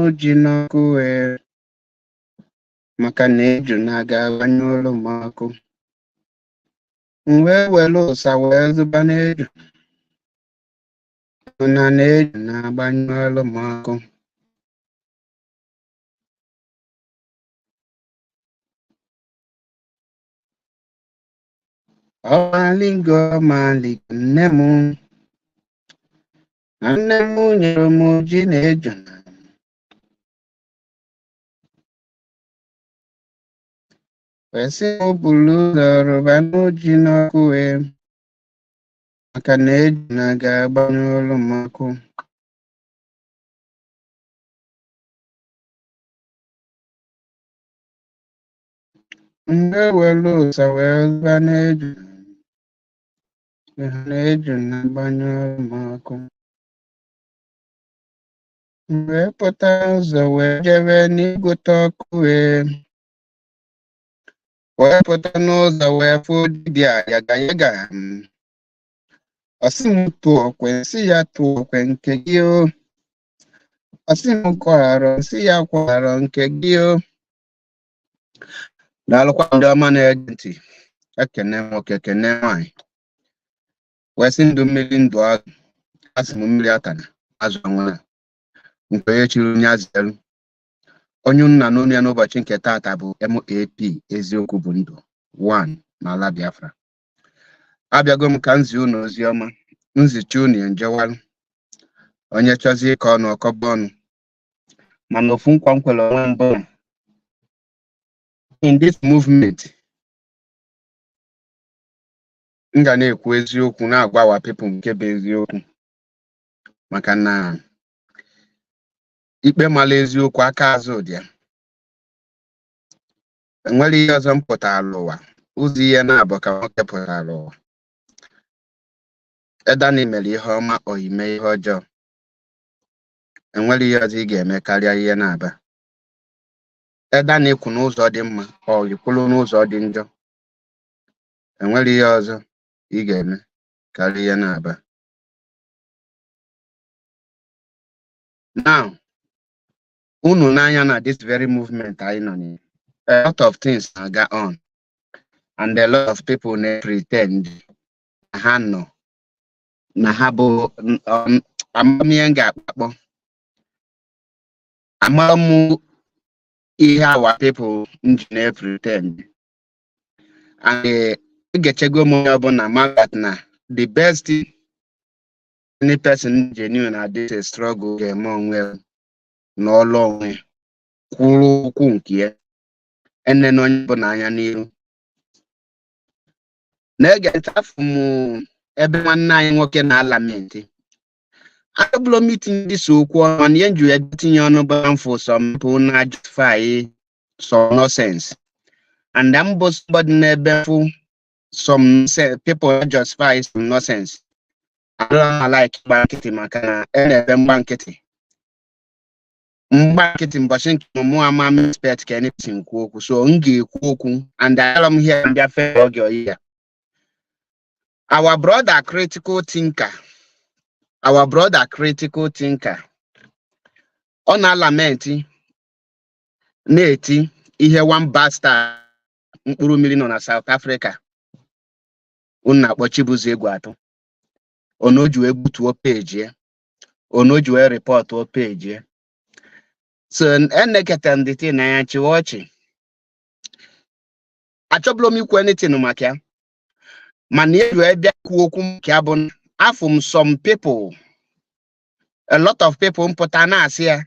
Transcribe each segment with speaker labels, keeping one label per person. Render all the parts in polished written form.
Speaker 1: n'oji n'ọkụ maka na eju na-aga agbanyụ ụlọ m ọkụ. M wee were ụsa wee zụba n'eju na eju na-agbanyụ ụlọ m ọkụ. Ọmalingo ọmalingo nne m na nne m nyere m ji na eju na wee sị m buru ụzọ rụba n'oji n'ọkụ maka na eju na-aga agbanyụ ụlọ m ọkụ. Mgbe were ụsa wee zụba n'eju na eju na-agbanyụ ụlọ m ọkụ. Mgbe pụta ụzọ wee jebe n'igote ọkụ wee pụta n'ụzọ wee fụ dibịa yaga yaga. Ọ sị m tụọ okwe, nsị ya tụọ okwe nke gị o. Ọ sị m kwagharọ, nsị ya kwagharọ nke gị o. Daalụkwa ndị ọma na-ege ntị, ekene nwoke kene nwanyị. Wee sị ndụ mmiri ndụ azụ, asị m mmiri atana azụ anwụna nke onye chiri onye azelu. Onye nna n'onu ya n'ụbọchị nke taata bụ MAP eziokwu bụ ndụ 1 n'ala Biafra. Abịago m ka nzi unu ozi ọma, nzichi unu enjewalụ. Onye chọzie ka ọnụ ọkọba ọnụ, mana ofu nkwa nkwele onwe mbụ in this movement m ga na-ekwu eziokwu na-agwa our people nke bụ eziokwu, maka na ikpe mala eziokwu aka azụ dị ya. Enwere ihe ọzọ m pụtara ụwa, ụzọ ihe na-abụ ka nwoke pụtara ụwa. Edani mere ihe ọma ọ ime ihe ọjọọ, enwere ihe ọzọ ị ga-eme karịa ihe na-aba. Edani kwụ n'ụzọ dị mma ọ ikwulu n'ụzọ dị njọ, enwere ihe ọzọ ị ga-eme karịa ihe na-aba. Now, unu n'anya na this very movement anyị nọ n'ime, a lot of things na-aga on and a lot of people na-pretend na ha nọ na ha bụ amamihe m ga-akpọ amamụ ihe our people nji na-pretend. And egechego m onye ọbụla magat na the best thing any person genuine na this struggle ga-eme onwe n'ọlụ onwe kwụrụ okwu nke ya ene na onye bụ n'anya n'ihu. Na-ege ntị afọ m ebe nwanne anyị nwoke na-alamenti. Abụrụ m itinye so okwu ọnụ mana ihe nju ya tinye ọnụ bụ mfụ some people na justify some nonsense, and I'm somebody n'ebe fụ some people justify some nonsense. I don't like mgba nkịtị maka na ebe mgba nkịtị mbọchị nke mụ ama m expect ka anything kwu okwu, so m ga-ekwu okwu and I'm here mbịa fe oge oyiya. Our brother critical thinker ọ na-alamenti na-eti ihe one bastard mkpụrụ mmiri nọ na South Africa unu na-akpọ Chibuzo Egwuatu. Onoju egbutuo page ya, onoju report page ya. So enekete ndịtị na ya chiwa ọchị. Achọbụla m ikwu anything maka ya, mana eju ebịa kwu okwu nke ya bụ afụ some people, a lot of people mpụta na-asị ya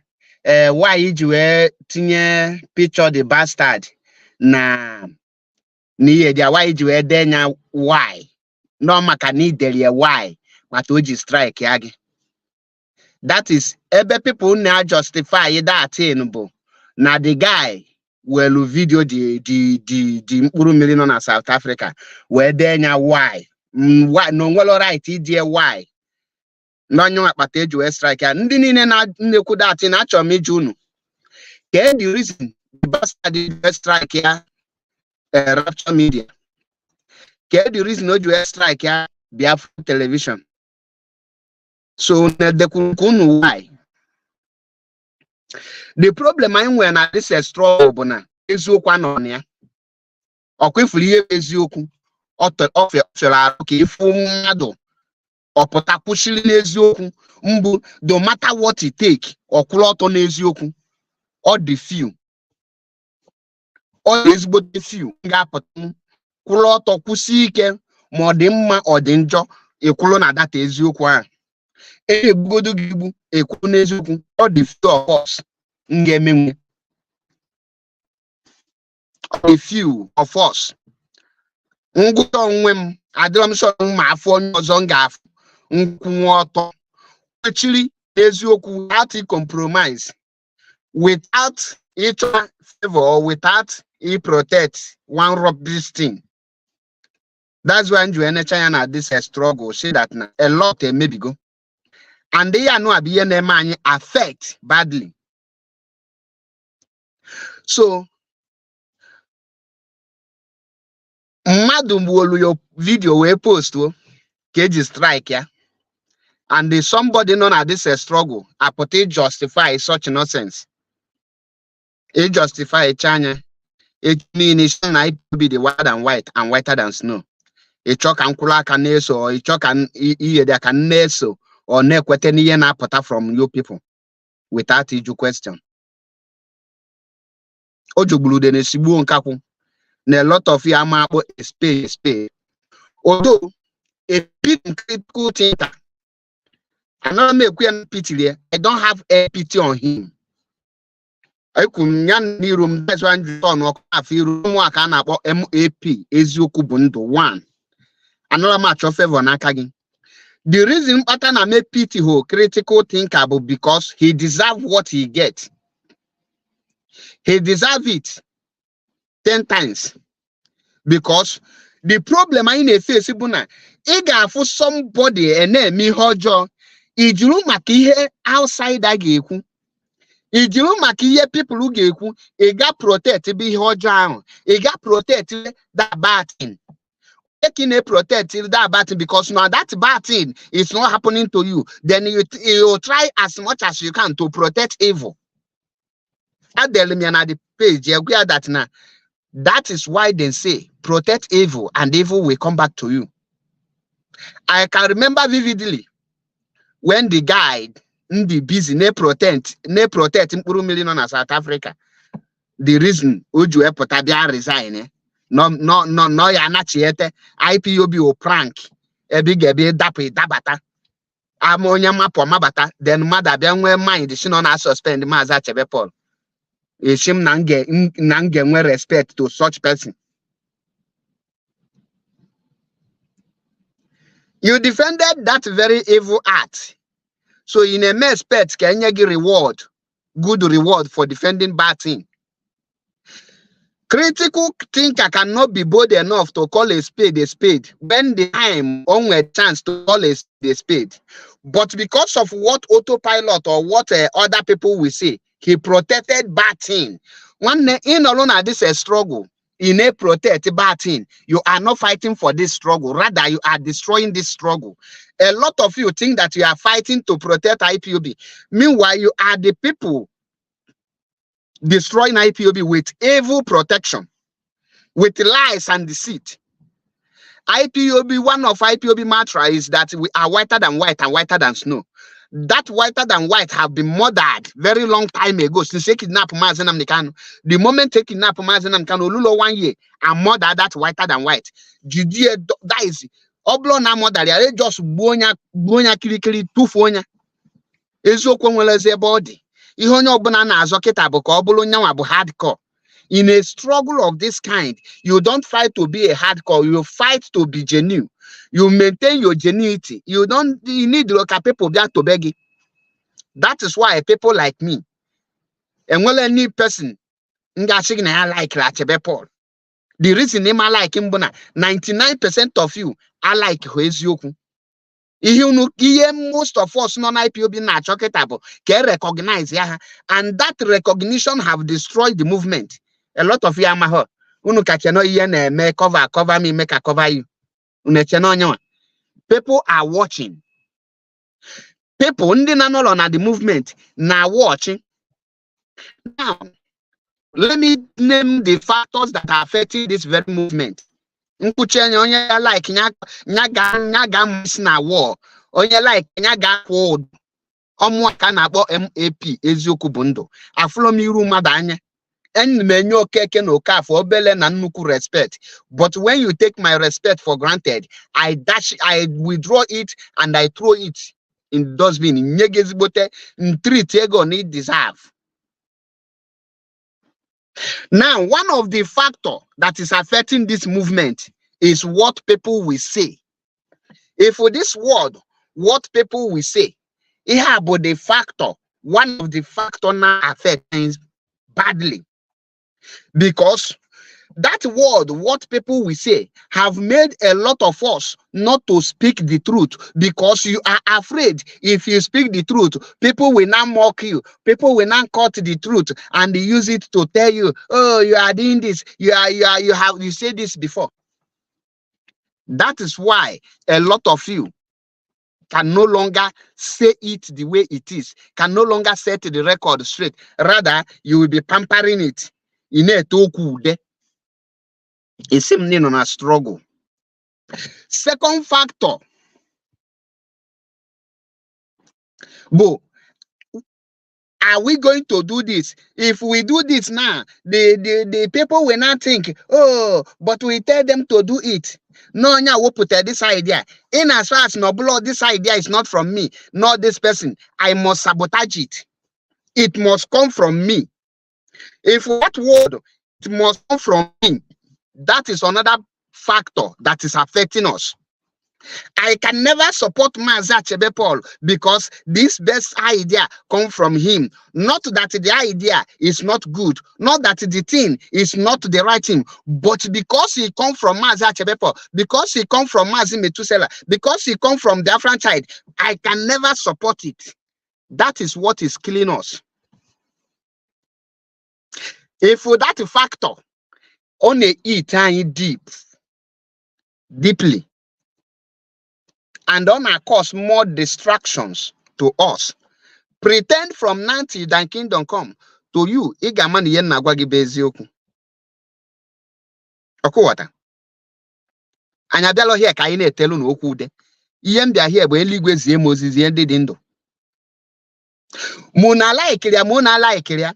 Speaker 1: why iji wee tinye picture the bastard na n'ihe dia, why iji wee denya why no maka na idere ya why mata o ji strike ya gị. That is ebe people na justify that thing bụ na the guy welu video the mkpụrụ mmiri nọ na South Africa wee denya why no nwere right idie why n'onye akpata eji wee strike ya. Ndị niile na-ekwu that na achọrọ m iji unu ke the reason the bastard strike ya Rapture Media, ke the reason o ji wee strike ya Biafra television. So na dekunu why The problem I nwere na this struggle bụ na eziokwu anọ na ya. Ọkwa ifuru ihe eziokwu ọ fere arụ ka ifu mmadụ ọpụta kwụsịrị n'eziokwu mbụ no matter what it take ọkwụrụ ọtọ n'eziokwu ọ dị few ọ dị ezigbote few ga-apụta kwụrụ ọtọ kwụsị ike ma ọ dị mma ọ dị njọ ekwuru na data eziokwu ahụ egbugodo gị igbu ekwuru n'eziokwu ọ dị few of us ga-emenwe a few of us ngwụta onwe m adịrọ m sọ ma afọ onye ọzọ m ga-afụ nkwụnwe ọtọ kwechiri eziokwu without compromise, without each favor or without protect one rubbish thing. That's why you China this struggle say that na a lot maybe go and they are no abi affect badly. So mmadụ mgbe your video we post keji strike ya and somebody known at this struggle apportate justify such nonsense. It justify China. It means it be the white and white and whiter than snow. A chalk and kula can neso or a chalk and there can neso or nequetenian apota from you people without you question. Ojo blue den sibu on kapu. Ne lot of yama space. Although a big critical thinker, another make pity I don't have a pity on him. I could yan me room that's one ton or a few room work and about MAP Eziokwu Bundu 1. Another match of favor Nakagi. The reason pattern I make pity who critical thinker because he deserve what he gets. He deserve it 10 times. Because the problem I in a face ibuna ega for somebody and me hojo ijuru maka outside agekwu ijuru maka people who gekwu ega protect be hojo ahụ ega protect that bad thing taking a protect that bad thing because now that bad thing is not happening to you, then you try as much as you can to protect evil. At the page you agree that now that is why they say protect evil and evil will come back to you. I can remember vividly when the guy the busy ne protect Mkpuru Million in South Africa. The reason Uju Epotabia resign no ya na chiete IPOB o prank ebi dabata amonya mapo mabata then mother bia nwe mind she no na suspend Maazị Achebe Paul. Ishim nange nwe respect to such person. You defended that very evil act. So in a mess pet can you give reward, good reward for defending bad thing. Critical thinker cannot be bold enough to call a spade when the time only a chance to call a spade. But because of what autopilot or what other people will say, he protected bad thing. One in alone at this struggle. In a protect bad thing, you are not fighting for this struggle, rather you are destroying this struggle. A lot of you think that you are fighting to protect IPOB. Meanwhile, you are the people destroying IPOB with evil protection, with lies and deceit. IPOB, one of IPOB mantra is that we are whiter than white and whiter than snow. That whiter than white have been murdered very long time ago since they kidnapped Maazị Nnamdi Kanu. The moment they kidnapped Maazị Nnamdi Kanu, Olulo 1 year and murder that whiter than white. Judea dies. Oblo na murder they just buonya kirikiri tufuonya. Eziokwu nweleze body. Ihe onye ọbụla na-azọ kịta bụ ka ọ bụrụ nyanwa bụ hardcore. In a struggle of this kind, you don't fight to be a hardcore, you fight to be genuine. You maintain your genuinity. You need local people to beg. That is why people like me, and well, any person, like Achebe Paul. The reason I like him, 99% of you are like Eziokwu. Most of us non-IPOB na choketable can recognize ya, and that recognition have destroyed the movement. A lot of you are my heart. Unu kacheno iye me cover me, make a cover you. People are watching. People ndi na no na the movement na watching. Now, let me name the factors that are affecting this very movement. Nkuchenye onye like nyaga na war, onye like nyaga cold. Ọmụaka na-akpọ MAP eziokwu bụ ndụ. Afụlọ m iru mmadụ anya. Enyi m enye Okeke na Okafor obele na nnukwu respect. But when you take my respect for granted, I withdraw it and I throw it in dustbin. Nye gị ezigbote treat ego need deserve. Now, one of the factors that is affecting this movement is what people will say. If for this word, what people will say, it about the factor, one of the factors now affecting badly. Because that word, what people will say, have made a lot of us not to speak the truth because you are afraid if you speak the truth, people will now mock you. People will now cut the truth and use it to tell you, oh, you are doing this. You said this before. That is why a lot of you can no longer say it the way it is, can no longer set the record straight. Rather, you will be pampering it. In a toku. It's on a struggle. Second factor. But are we going to do this? If we do this now, the people will not think, oh, but we tell them to do it. No, we put this idea. In as far as Noblo, this idea is not from me, not this person. I must sabotage it. It must come from me. If that word, it must come from me. That is another factor that is affecting us. I can never support Mazi Achebe Paul because this best idea come from him. Not that the idea is not good, not that the thing is not the right thing, but because he come from Mazi Achebe Paul, because he come from Mazi Metusela, because he come from the franchise, I can never support it. That is what is killing us. If for that factor, only eat and deeply, and on our cause more distractions to us. Pretend from 90 than kingdom come to you. Igamani yen na gwagi bezioku. Okuwata. Anyabelo here ka ine telu no okude. Iyem bia here bo eligwe zie Moses yen dindo. Munala ikiria.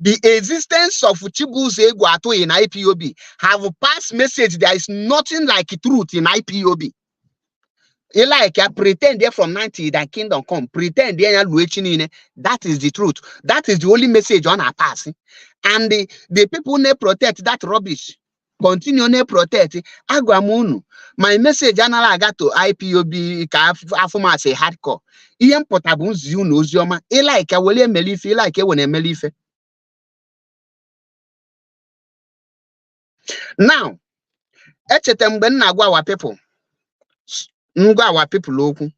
Speaker 1: The existence of Chibuze Guato in IPOB have passed message. There is nothing like truth in IPOB. You like pretend there from 90 that kingdom come. Pretend there that is the truth. That is the only message on our passing. And the people ne protect that rubbish. Continue ne protect. Agwamunu. My message I got to IPOB afuma say hardcore. Iyem potabun ziu no zioma. E like a wole melife. E like a wone melife. Now, our people. Our people.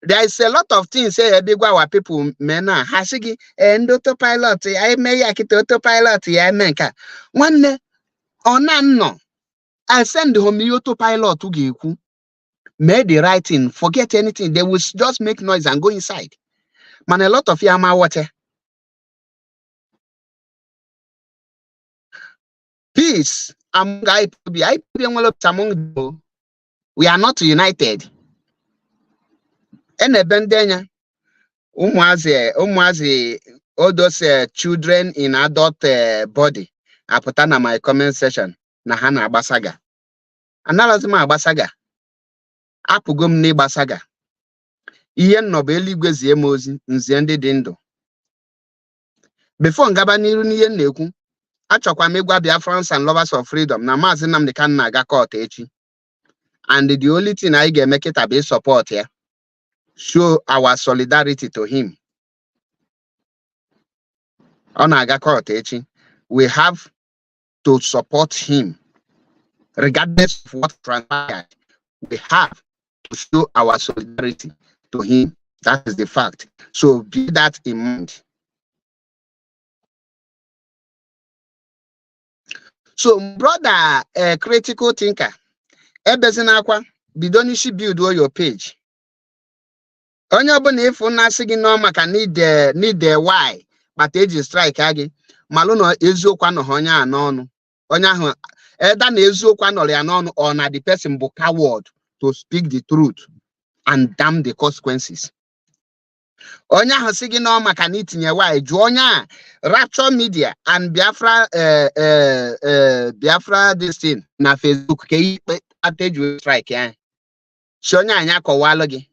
Speaker 1: There is a lot of things say big our people mena hasigi and autopilot. I may yakit autopilot ya menka. One no. I send the home autopilot to Giku. Made the right thing, forget anything. They will just make noise and go inside. Man, a lot of yama water. Peace among IPOB. We are not united. And Bendenya, Umwazi, all those children in adult body. I put on my comment section. Nahana Basaga. Analazima Basaga. Apugum ne Basaga. Ian Nobeli Gwezie Mozi, Nzende Dindo. Before Ngabani Runian Neku, Achokwa Megwa Biafrans and lovers of freedom. Namazinam the Kanaga court echi. And the only thing I can make it a bit support here. Show our solidarity to him. On Agakot, we have to support him. Regardless of what transpired, we have to show our solidarity to him. That is the fact. So be that in mind. So, brother, a critical thinker. Ebezinakwa, bidonishi build your page. Onye obuna if una sigi no maka need the why. kpata eji strike gị malụ na eziokwu anọghị onye a n'ọnụ onye ahụ eda na eziokwu anọrọ ya n'ọnụ or na the person bụ coward to speak the truth and damn the consequences. Onye ahụ sị gị na ọ maka na itinye why jụọ onye a Rapture Media and Biafra this thing na Facebook ka ikpe ateju strike ya. Si onye anyị akọwalụ gị.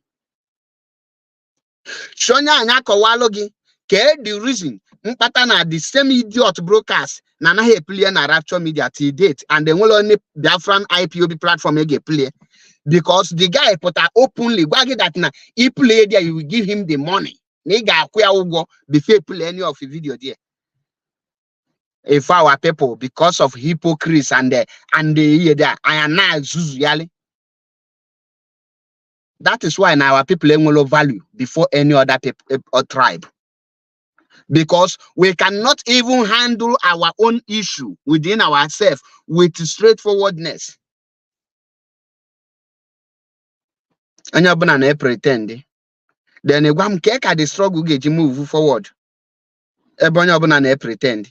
Speaker 1: Si onye anyị akọwalụ gị ka the reason mkpata na the same idiot broadcast na anaghị eplay na Rapture Media till date and the only Biafran IPOB platform ege play because the guy put openly gwa gị that na he play there you will give him the money. Na ị ga-akwụ ya ụgwọ before play any of the video there. If our people because of hypocrites and the I am now zuzu yali. That is why now our people enwelo value before any other people or tribe. Because we cannot even handle our own issue within ourselves with straightforwardness. Anya ọbụla na pretend. Then egwam ka the struggle ga move forward. Ebe onye ọbụla na pretend.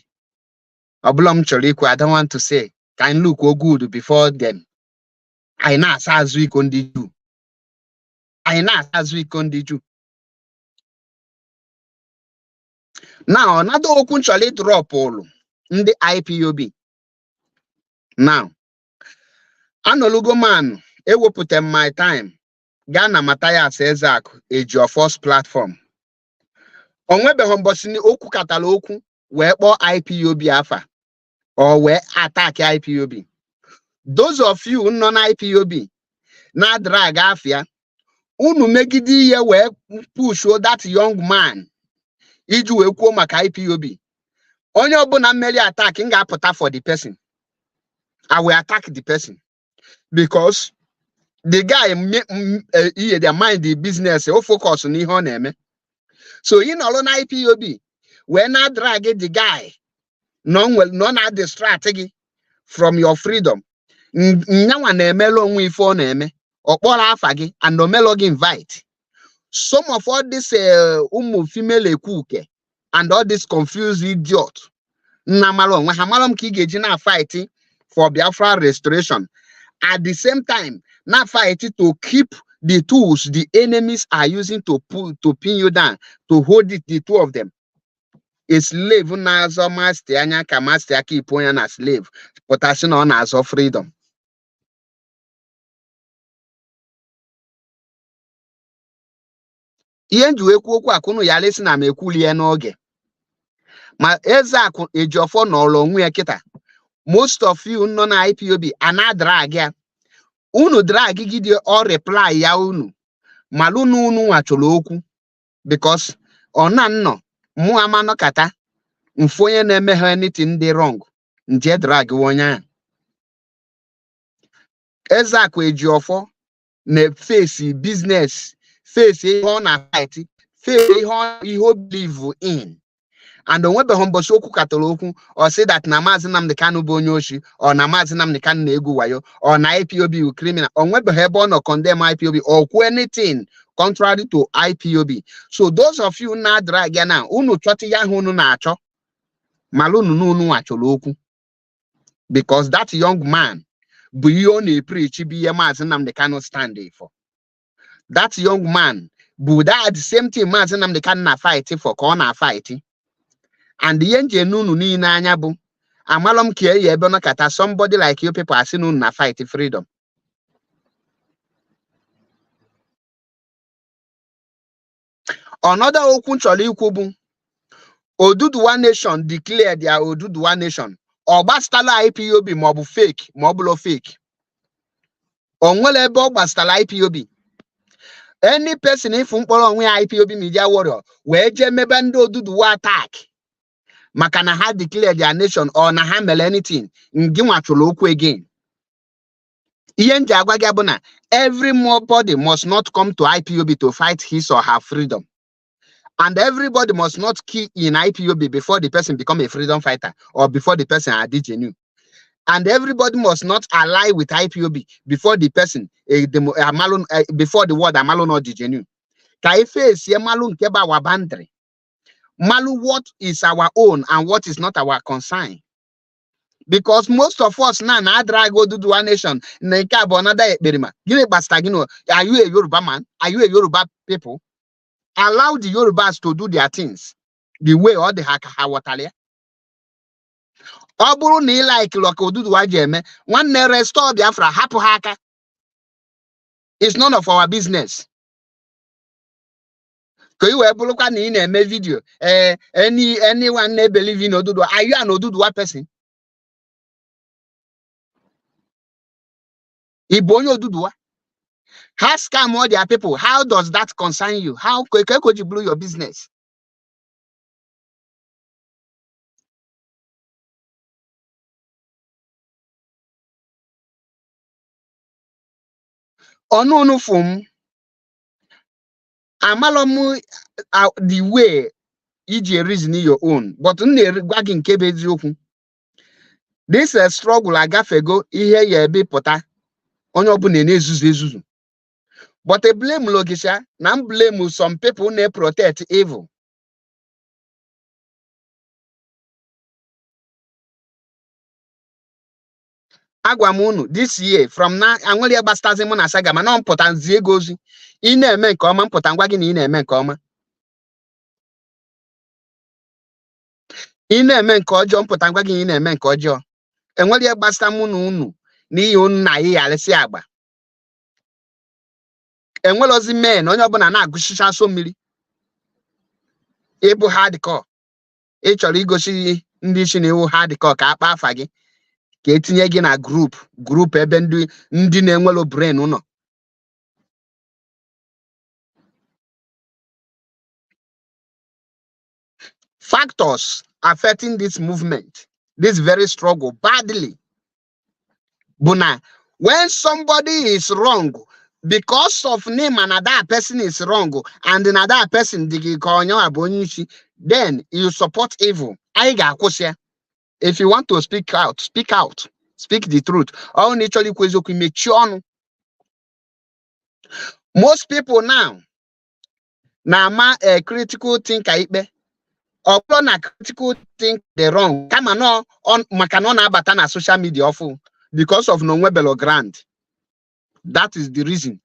Speaker 1: Ọbụla m chọrọ ikwu, I don't want to say can look good before them. I na-asa azụ iko ndị Jew. I na-asa azụ iko ndị Jew. Now, another okwu nchọrọ drop all ndị IPOB. Now, anọlugo man ewepụta my time gaa na Matthias Ezeaku Ejiofor's platform. Onwebeghị mbọsị okwu katala okwu wee kpọọ IPOB afa or wee attack IPOB. Those of you nọ na IPOB na drag afia unu megide ihe wee push that young man iji wee kwuo maka IPOB. Onye ọbụla mmeri attack m ga-apụta for the person. I will attack the person because the guy they mind the business or focus on ihe ọ na-eme. So in all on IPOB when I drag the guy no na distract gị from your freedom. Nyanwa na-emelo onwe ife ọ na-eme okporo afa gị and no melo gị invite. Some of all this female ekuke and all this confused idiot na malo onwe ha malom ka ị ga-eji na fight for Biafra restoration at the same time na fight to keep the tools the enemies are using to pin you down, to hold it, the two of them. A slave na azo master anya ka master aka iponya na slave but as no na azo freedom. Ihe nji ekwu okwu akunu ya lesi na mekwulie n'oge. Ma Ezeaku Ejiofor n'ọlụ onwe ya kita. Most of you nọ na IPOB ana drag ya. Unu drag gị or reply ya unu. Malunu unu nwacholo okwu because ona nno mu amano kata mfonye na-eme ha anything dị wrong. Nje drag wonya. Ezeaku Ejiofor na face business, face ihe ọ na fight, face ihe o believe in. And onwebe hombosi okwu katolo okwu or say that na Maazị Nnamdi Kanu bụ onye oshi or na Maazị Nnamdi Kanu na-egwu wayo or na IPOB wu criminal. Onwebe ebe ọ nọ condemn IPOB or kwu anything contrary to IPOB. So those of you na drag ya na unu chọta ya hụ unu na-achọ malunu n'unu achọrọ okwu because that young man bụ ihe ọ na-preach bụ ihe Maazị Nnamdi Kanu stand for. That young man bụ that the same thing Maazị Nnamdi Kanu na fight for ka ọ na fight. And the engine nunu ni na anya bụ amalom ka ebe no kata somebody like you people asị nunu na fight freedom. Another okwu nchọrọ ikwu bụ Oduduwa Nation declare their Oduduwa Nation. Ọ gbasatala IPOB ma ọ bụ fake ma ọ bụlo fake. Onwere ebe ọ gbasatala IPOB. Any person if mkpọrọ onwe IPOB media warrior wee je mebe ndị Oduduwa attack. Maka na ha declare their nation or na ha mere anything ngi nwacholo okwu again. Ihe nji agwa gị bụ na everybody must not come to IPOB to fight his or her freedom. And everybody must not key in IPOB before the person become a freedom fighter or before the person are genuine. And everybody must not ally with IPOB before the person before the word amalon or genuine. Ka ife esi amalon nke ba wabandre. Malu, what is our own and what is not our concern? Because most of us now drag go to one nation. Are you a Yoruba man? Are you a Yoruba people? Allow the Yorubas to do their things the way all the Hawatalia. Oburu ni like Lokodudu Jeme, one restore Biafra, hapu haka. It's none of our business. You look at in a video. Anyone believe in Odudu? Are you an Odudu person? Ibonyo Odudu. How scam all their people? How does that concern you? How could you blow your business? Ono fum amalomu the way iji reason your own, but this struggle agafego ihe ya ebe pụta onye ọbụla na-ezuzu ezuzu. But I blame Logisha, na blame some people who protect evil. Agwamunu this year from now anwere bastazi mo na saga ma na mpụta nzie gozi ị na-eme nke ọma mpụta ngwa gị na ị na-eme nke ọma ị na-eme nke ọjọọ mpụta ngwa gị na ị na-eme nke ọjọọ enwere gbasta mụ na unu n'ihi unu na anyị alịsị agba enwere ozi men onye ọbụla na-agụchicha so mmiri ịbụ hardcore ị chọrọ igosi ndị isi na iwu hardcore ka akpa afa gị ka etinye gị na group ebe ndị na-enwelo brain ụnọ. Factors affecting this movement, this very struggle badly. Buna, when somebody is wrong because of name another person is wrong and another person then you support evil. If you want to speak out, speak the truth. Most people now a critical thinker na critical think the wrong. Come on makano bata na social media awful because of no webelo grant. That is the reason.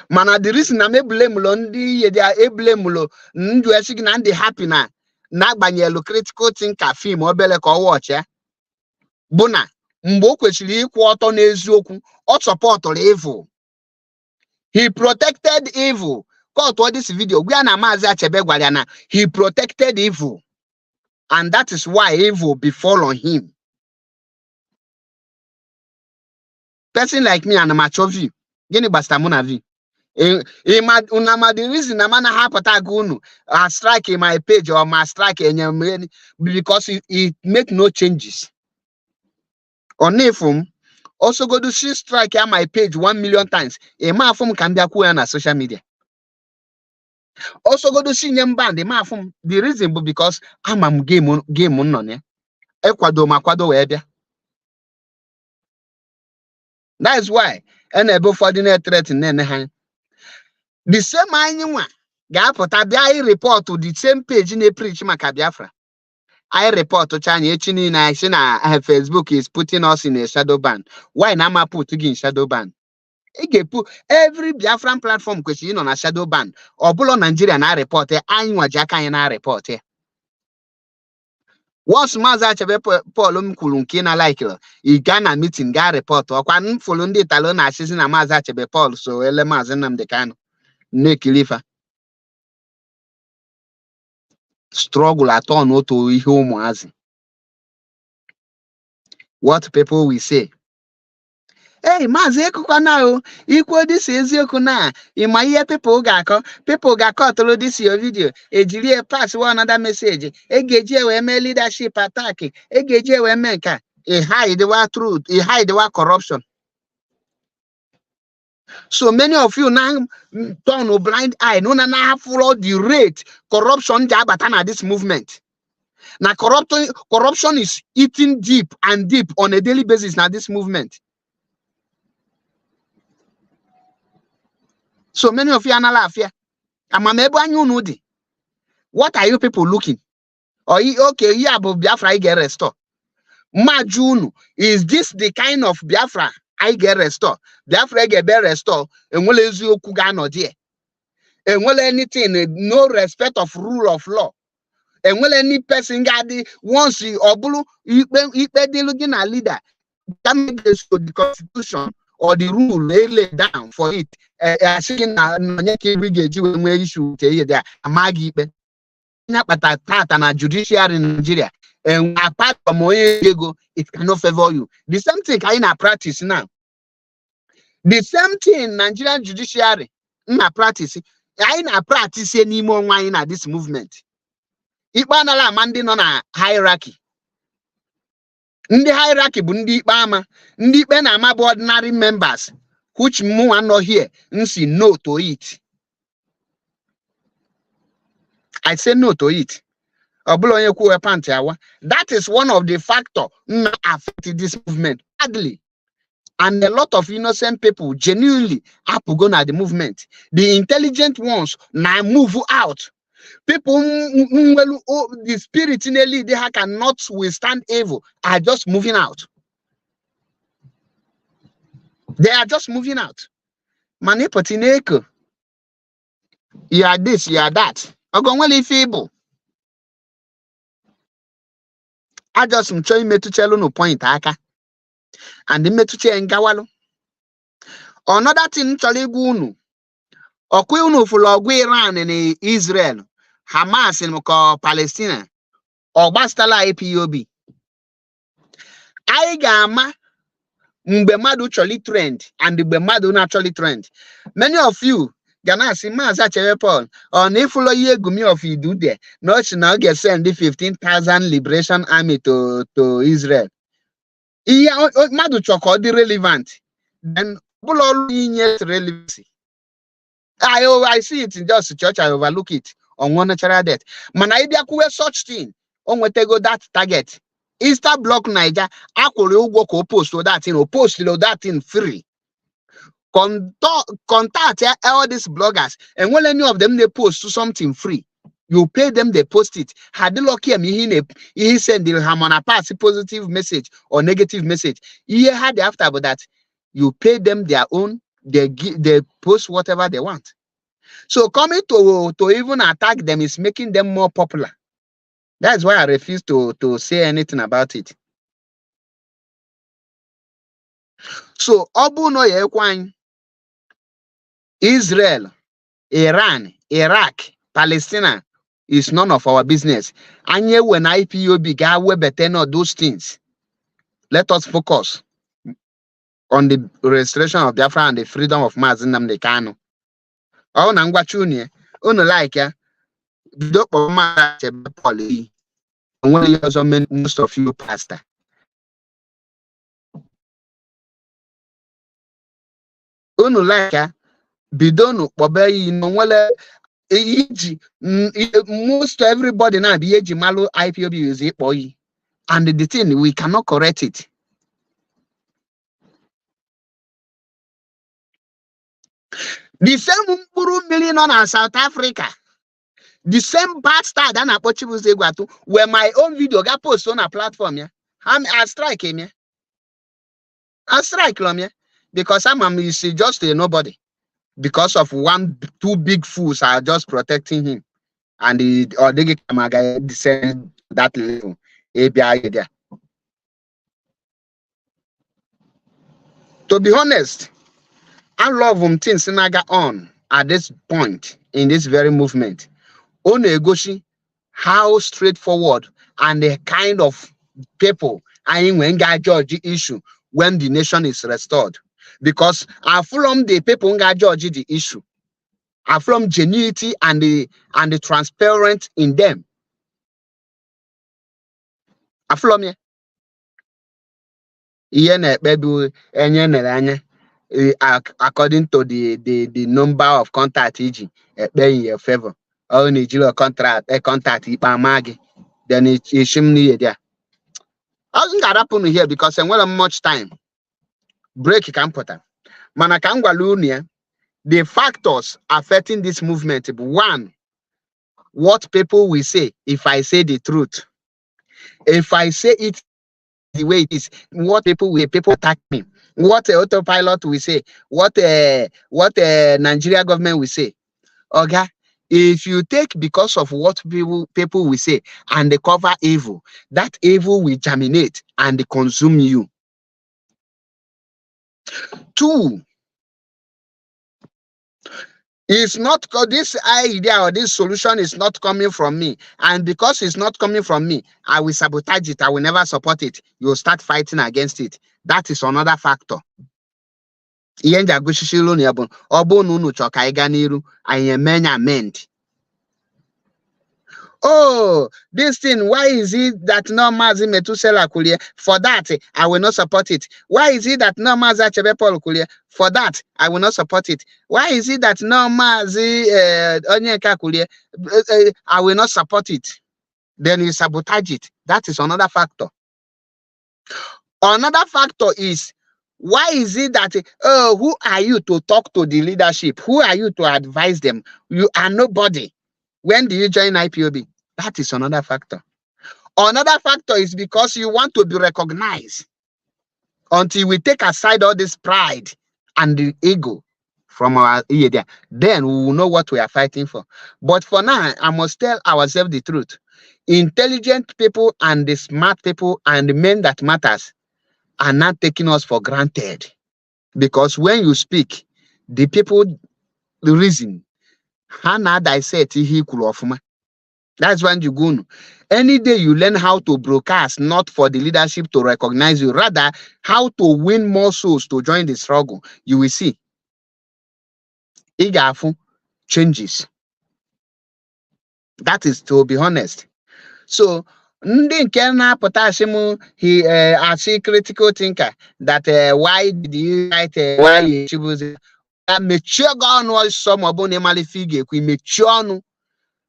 Speaker 1: Mana the reason na me blame londi ye they blame lo ndu esigi na ndi happy na gbanyelu critical thinker film obele ka watch ya. Buna mgbe o kwesiri ikwu ọtọ n'eziokwu o support evil. He protected evil. Call this video. We are na he protected evil, and that is why evil befall on him. Person like me and macho view. Gini basta muna vi. The reason I'm gonna have a strike in my page or my strike in because it make no changes. On Nefum, also go to see strike on my page 1 million times. A man from can be a social media. Also go to see them band the reason because I'm game on Ecuador makwado webia. That is why enable for the threat in the same anyone I report to the same page in a preach Makabiafra. I report to China I see Facebook is putting us in a shadow ban. Why Nama put in shadow ban? Every Biafran platform question on a shadow ban or below Nigeria na report anywa jaka na report. Once Maza Chebe Paul Kulunkina like Ghana meeting ga report or quan follow talon assisting a Maza Chebe Paul so elemazanam de can nekilifa struggle at all no to home as what people will say. Hey, Mazeko equal this is na in my ear people got through this your video. A pass one other message. A gauge leadership attacking. A gauge menka. A hide the truth. A hide the corruption. So many of you now turn a blind eye. No, na follow the rate corruption jabatana this movement. Now corruption is eating deep and deep on a daily basis now this movement. So many of you are not laughing. What are you people looking? Or okay, yeah, but Biafra I get restore. Majunu, is this the kind of Biafra I get restore? Biafra get be restore, and will you kugano dear? And will anything, no respect of rule of law. And will any person got the once you obulu you looking a leader that makes the constitution or the rule lay down for it. Asking na issue there amagi na judiciary in Nigeria and apart from it cannot favor you. The same thing in our practice now. The same thing in Nigerian judiciary in our practice. In our practice anymore in this movement. Ibanala mandi na hierarchy. The hierarchy bundi bama. Ndi ben ama ordinary members, which mu are not here. Nsi no to it. I say no to it. That is one of the factors affecting this movement badly. And a lot of innocent people genuinely are going at the movement. The intelligent ones now move out. People, the spirit in the lead, they cannot withstand evil, are just moving out. They are just moving out. Manipotineko. You are this, you are that. Ogongweli feeble. I just am trying to tell you no point aka. And the metuche ngawalo. Another thing chole gunu. Okuyunu fulo Iran and Israel. Hamas in Palestine. Or bastala IPOB. I gama mbemadu choli trend and the bemadu naturally trend. Many of you Ghana si maza Paul on if follow ye gumi of you do there. Not now get send the 15,000 liberation army to Israel. Yeah, madu choko the relevant. Then bull yet relevancy. I see it in just church, I overlook it on one natural death. Manaidia kuwe such thing on what go that target. Easter block Niger, Akure go post to that thing or post that thing free. Contact all these bloggers, and when any of them they post something free, you pay them, they post it. Had the lucky he send the Hamana pass positive message or negative message. He had after about that, you pay them their own, they post whatever they want. So coming to even attack them is making them more popular. That's why I refuse to say anything about it. So Obu no Yekwan, Israel, Iran, Iraq, Palestine is none of our business. And yet when IPOB got way better not those things. Let us focus on the restoration of Biafra and the freedom of Mazi Nnamdi Kanu. Oh, Nangwachuni, like ya. Most of you pastor. Like ya. Bidonu Bobe, most everybody now the age malo IPOB is it boy. And the thing we cannot correct it. The same million on South Africa. The same bastard than Apochibu Zegwatu, where my own video got posted on a platform. Yeah, I strike him. Yeah, I strike him. Yeah, because I'm just a nobody. Because of two big fools are just protecting him, and they descend that level. ABI there. To be honest, I love things naga on at this point in this very movement. Onegoshi, how straightforward and the kind of people I when judge the issue when the nation is restored. Because from the people who judge the issue, from genuinity and the transparent in them. From according to the number of contact in your favor. Oh, need you a contact Ipamagi, then it is shimmy there. I wasn't that happen here because I'm well much time. Break computer. Manakangwalunia, the factors affecting this movement. One what people will say if I say the truth. If I say it the way it is, what people attack me, what autopilot will say, what Nigeria government will say. Okay, if you take because of what people will say and they cover evil, that evil will germinate and consume you. 2, it's not, this idea or this solution is not coming from me, and because it's not coming from me, I will sabotage it. I will never support it. You'll start fighting against it. That is another factor. Amend. Oh, this thing, why is it that no Mazi Metusela Kulie? For that, I will not support it. Why is it that no Mazi Achebepol Kulie? For that, I will not support it. Why is it that no Mazi Onyeka Kulie? I will not support it. Then you sabotage it. That is another factor. Another factor is, why is it that, who are you to talk to the leadership? Who are you to advise them? You are nobody. When do you join IPOB? That is another factor. Another factor is because you want to be recognized. Until we take aside all this pride and the ego from our ear, then we will know what we are fighting for. But for now, I must tell ourselves the truth. Intelligent people and the smart people and the men that matters are not taking us for granted. Because when you speak, the people reason. That's when you go. Any day you learn how to broadcast, not for the leadership to recognize you, rather how to win more souls to join the struggle, you will see Igafu changes. That is, to be honest. So ndị nke na-apụta asị he asị critical thinker that why did you write why you choose mechie ọnụ some ọbụna ịmalife ị ga-ekwu mechie ọnụ.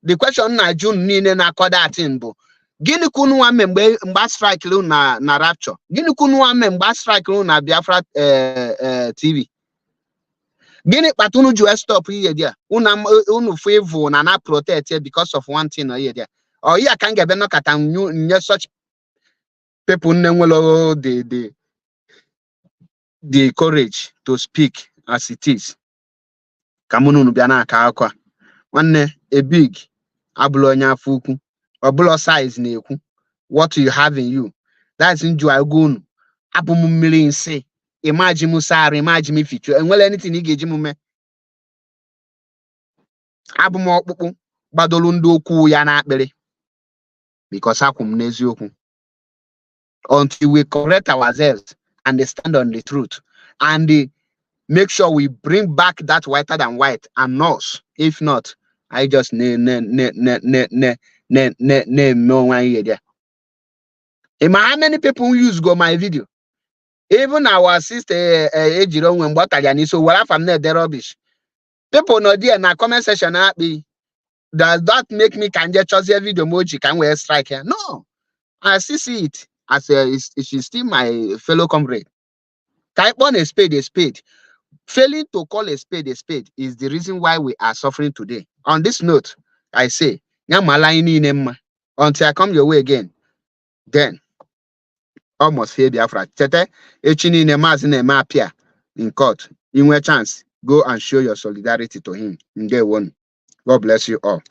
Speaker 1: The question na June niile na-akọ datin bụ gịnị kunu nwa mgbe strike lu na Rapture, gịnị kunu nwa mgbe strike lu na Biafra TV, gịnị kpatunu ju stop ihe dia unu favor na protect because of one thing or here there. Or here can get no kata nye such people nwelo the courage to speak as it is. Kamunu bịa na aka akwa nwanne a big abụlụ onye afọ ukwu ọbụlọ size na-ekwu what you have in you. That's in ju agunu abụ m mmiri nsị imagine m sari imagine fichu enwele anything ị ga-eji m mee. Abụ m ọkpụkpụ gbadolu ndị okwu ya na akpịrị because akwụ m n'eziokwu. Until we correct ourselves and stand on the truth and make sure we bring back that whiter than white and us. If not, I just no one here. How many people use my video? Even our sister Ejiro when Botagani, so what from there rubbish. People no there na comment section be. Does that make me can just choose a video emoji can we strike here? No, I see it as she's still my fellow comrade. Type on a spade. Failing to call a spade is the reason why we are suffering today. On this note, I say, until I come your way again, then almost here Biafra. Tete, echini ne mazine mapia in court. In a chance, go and show your solidarity to him in day one. God bless you all.